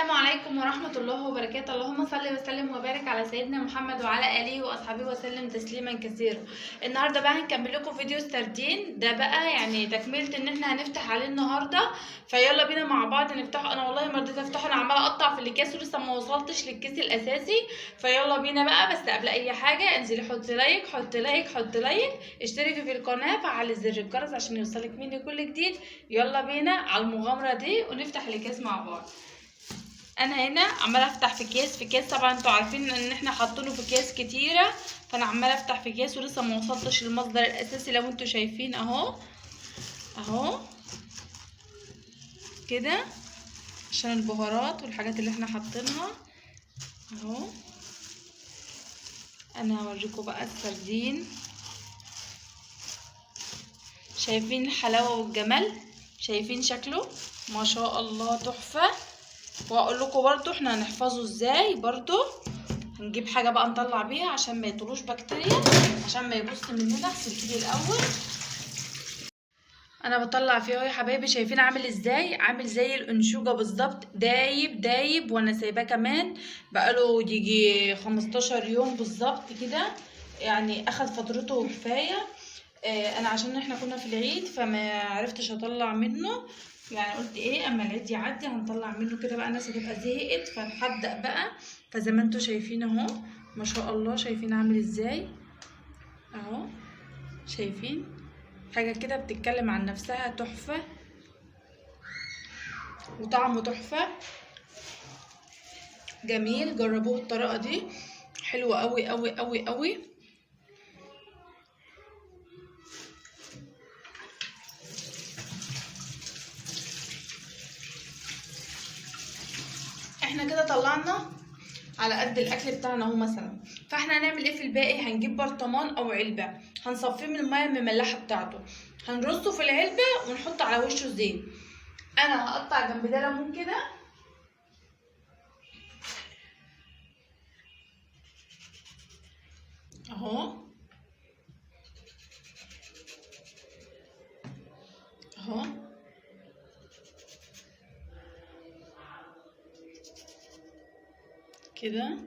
السلام عليكم ورحمة الله وبركاته. اللهم صل وسلم وبارك على سيدنا محمد وعلى آله وأصحابه وسلم تسليما كثيرا. النهارده بقى هنكمل لكم فيديو السردين ده بقى، يعني تكملة ان احنا هنفتح عليه النهارده. فيلا بينا مع بعض نفتحه. انا والله ما رضيت افتحه، انا عمالة اقطع في الاكياس ولسه ما وصلتش للكيس الاساسي. فيلا بينا بقى، بس قبل اي حاجة انزلي حطي لايك حطي لايك حطي لايك، اشتركي في القناة، فعلي زر الجرس عشان يوصلك مني كل جديد. يلا بينا على المغامرة دي ونفتح الاكياس مع بعض. انا هنا عماله افتح في اكياس طبعا انتوا عارفين ان احنا حاطينه في اكياس كتيره، فانا عماله افتح في اكياس ولسه ما وصلتش للمصدر الاساسي. لو انتوا شايفين اهو اهو كده، عشان البهارات والحاجات اللي احنا حاطينها اهو. انا هوريكم بقى السردين، شايفين الحلاوه والجمال، شايفين شكله ما شاء الله تحفه. واقول لكم برضو احنا هنحفظه ازاي. برضو هنجيب حاجه بقى نطلع بيها عشان ما يطلوش بكتيريا، عشان ما يبص مننا. اغسل ايدي الاول. انا بطلع فيه اهو يا حبايبي، شايفين عامل ازاي؟ عامل زي الانشوجه بالظبط، دايب دايب. وانا سايباه كمان بقاله يجي 15 يوم بالظبط كده، يعني اخد فترته كفايه. انا عشان احنا كنا في العيد فما عرفتش اطلع منه، يعني قلت ايه اما العيد يعدي هنطلع منه كده بقى، الناس هتبقى زهقت فنحدق بقى. فزي ما انتوا شايفين اهو ما شاء الله، شايفين عامل ازاي اهو. شايفين حاجه كده بتتكلم عن نفسها، تحفه وطعمه تحفه جميل. جربوه الطريقه دي، حلوه قوي قوي قوي قوي. احنا كده طلعنا على قد الاكل بتاعنا اهو مثلا. فاحنا هنعمل ايه في الباقي؟ هنجيب برطمان او علبه، هنصفيه من الميه المملحه بتاعته، هنرصه في العلبه ونحط على وشه زيت. انا هقطع جنب ده ليمون كده اهو اهو كده.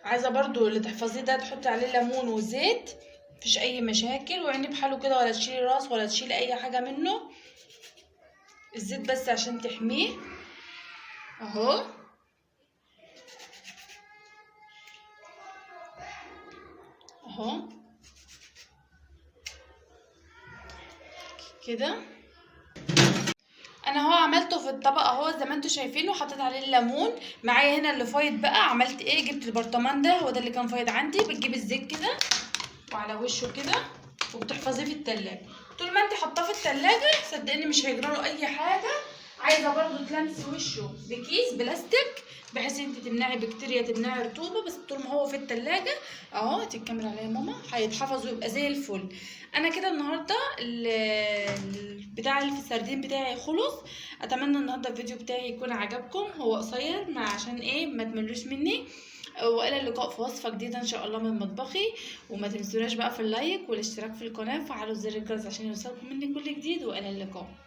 عايزه برضو اللي تحفظيه ده تحطي عليه ليمون وزيت، مفيش اي مشاكل. وعيني بحاله كده، ولا تشيلي راس ولا تشيلي اي حاجه منه، الزيت بس عشان تحميه اهو اهو كده. انا اهو عملته في الطبق اهو زي ما انتوا شايفينه، حطيت عليه الليمون. معايا هنا اللي فايض بقى، عملت ايه؟ جبت البرطمان ده، هو ده اللي كان فايض عندي. بتجيب الزيت كده وعلى وشه كده وبتحفظيه في التلاجة. طول ما انت حطاه في التلاجة صدقني مش هيجراله اي حاجه. عايزه برضو تلمسي وشه بكيس بلاستيك بحيث انت تمنعي بكتيريا تمنعي رطوبه، بس طول ما هو في التلاجة اهو. تكمل عليا يا ماما، هيتحفظ ويبقى زي الفل. انا كده النهارده بتاع اللي في السردين بتاعي خلص. اتمنى النهارده الفيديو بتاعي يكون عجبكم. هو قصير ما عشان ايه ما تملوش مني. والى اللقاء في وصفه جديده ان شاء الله من مطبخي. وما تنسوناش بقى في اللايك والاشتراك في القناه، وفعلوا زر الجرس عشان يوصلكم مني كل جديد. والى اللقاء.